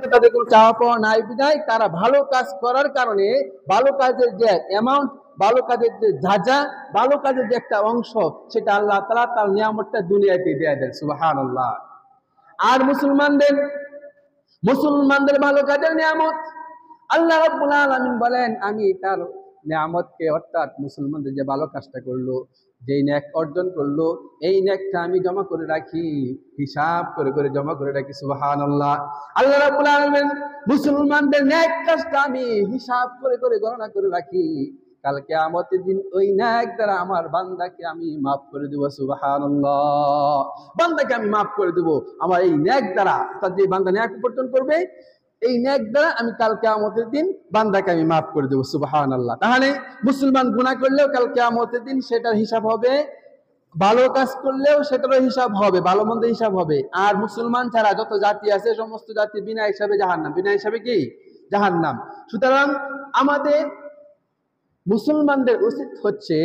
প্রতি তাদের কোনো চাওয়া পাওয়া নাই বিধায় তারা ভালো কাজ করার কারণে ভালো কাজের যে অ্যামাউন্ট, ভালো কাজের যে যা ভালো কাজের যে একটা অংশ, সেটা আল্লাহ তাআলা তার নিয়ামতটা দুনিয়াতে দিয়ে দেন। সুবহানাল্লাহ। আর মুসলমানদের ভালো কাজের নিয়ামত আল্লাহ রাব্বুল আলামিন বলেন, আমি তার নিয়ামতকে অর্থাৎ মুসলমানদের যে ভালো কাজটা করলো, যেই নেক অর্জন করলো, এই নেকটা আমি জমা করে রাখি, হিসাব করে করে জমা করে রাখি। সুবহানাল্লাহ। আল্লাহ রাব্বুল আলামিন মুসলমানদের নেক কাজটা আমি হিসাব করে করে গণনা করে রাখি, কাল কিয়ামতের দিন ওই নেক দ্বারা আমার বান্দাকে আমি মাফ করে দেব। সুবহানাল্লাহ। বান্দাকে আমি মাফ করে দেব আমার এই নেক দ্বারা, অর্থাৎ যে বান্দা নেক উপার্জন করবে এই নেক দ্বারা আমি কাল কিয়ামতের দিন বান্দাকে আমি মাফ করে দেব। সুবহানাল্লাহ। তাহলে মুসলমান গুনাহ করলেও কাল কিয়ামতের দিন সেটার হিসাব হবে, ভালো কাজ করলেও সেটারও হিসাব হবে, ভালো মন্দ হিসাব হবে। আর মুসলমান ছাড়া যত জাতি আছে সমস্ত জাতি বিনা হিসাবে জাহান্নাম, বিনা হিসাবে কি জাহান্নাম। সুতরাং আমাদের মুসলমানদের উচিত হচ্ছে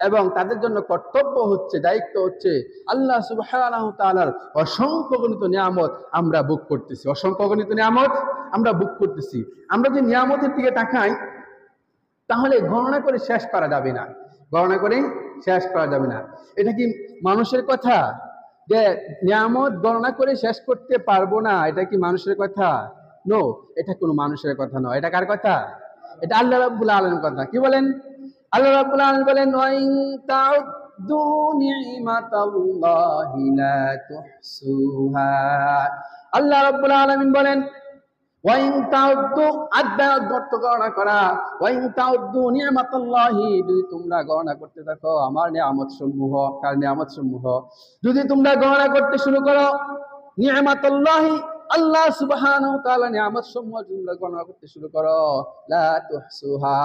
এবং তাদের জন্য কর্তব্য হচ্ছে, দায়িত্ব হচ্ছে, আল্লাহ সুবহানাহু ওয়া তাআলার অসংখ্য গণিত নিয়ামত আমরা ভোগ করতেছি, অসংখ্য গণিত নিয়ামত আমরা ভোগ করতেছি। আমরা যে নিয়ামতের দিকে তাকাই তাহলে গণনা করে শেষ করা যাবে না, গণনা করে শেষ করা যাবে না। এটা কি মানুষের কথা যে নিয়ামত গণনা করে শেষ করতে পারবো না? এটা কি মানুষের কথা? নো, এটা কোনো মানুষের কথা নয়। এটা কার কথা? এটা আল্লাহ রাব্বুল আলামিনের কথা। কি বলেন? আল্লাহ রাব্বুল আলামিন বলেন, ওয়াইন তাউদ্দু নি'মাতাল্লাহি লা তুহসুহা। আল্লাহ রাব্বুল আলামিন বলেন, ওয়াইন তাউদ্দু, আদ্যাত বর্ত গণনা করা, ওয়াইন তাউদ্দু নি'মাতাল্লাহি, যদি তোমরা গণনা করতে থাকো আমার নিয়ামত সমূহ, কার নিয়ামত সমূহ যদি তোমরা গণনা করতে শুরু করো, নি'মাতাল্লাহি আল্লাহ সুবহানাহু ওয়া তাআলা নিয়ামত সমূহ তোমরা গণনা করতে শুরু করো, লা তুহসুহা,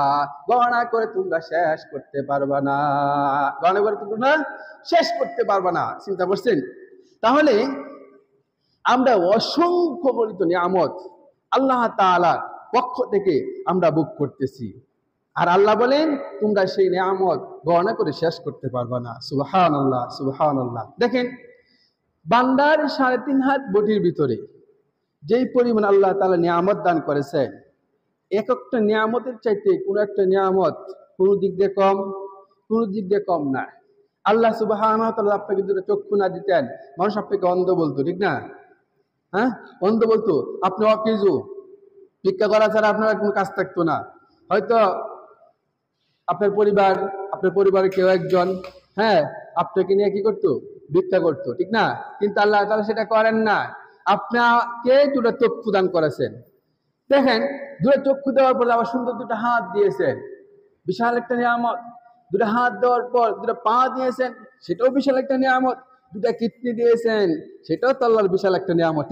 গণনা করে তোমরা শেষ করতে পারবা না, গণনা করে তোমরা শেষ করতে পারবা না। চিন্তা করছেন? তাহলে আমরা অসংখ্য গণিত নিয়ামত আল্লাহ তাআলার পক্ষ থেকে আমরা ভোগ করতেছি, আর আল্লাহ বলেন তোমরা সেই নিয়ামত গণনা করে শেষ করতে পারবা না। সুবহানাল্লাহ, সুবহানাল্লাহ। দেখেন, বান্দার 3.5 হাত বডির ভিতরে যেই পরিমাণ আল্লাহ তাআলা নিয়ামত দান করেছেন, এক একটা নিয়ামতের চাইতে কোনো একটা নিয়ামত কোনো দিক দিয়ে কম, কোনো দিক দিয়ে কম না। আল্লাহ সুবহানাহু ওয়া তাআলা আপনাকে দুটো চক্ষু না দিতেন, মানুষ আপনাকে অন্ধ বলতো, ঠিক না? হ্যাঁ, অন্ধ বলতো, আপনি অকেজো, ভিক্ষা করা ছাড়া আপনার কোনো কাজ থাকতো না। হয়তো আপনার পরিবারের কেউ একজন, হ্যাঁ, আপনাকে নিয়ে কি করতো? ভিক্ষা করতো, ঠিক না? কিন্তু আল্লাহ তাআলা সেটা করেন না, আপনাকে দুটো চক্ষু দান করেছেন। দেখেন, দুটো চক্ষু দেওয়ার পর আবার সুন্দর দুটো হাত দিয়েছেন, বিশাল একটা নিয়ামত। দুটো হাত দেওয়ার পর দুটো পা দিয়েছেন, সেটাও বিশাল একটা নিয়ামত। দুটো কিডনি দিয়েছেন, সেটাও তো আল্লাহর বিশাল একটা নিয়ামত।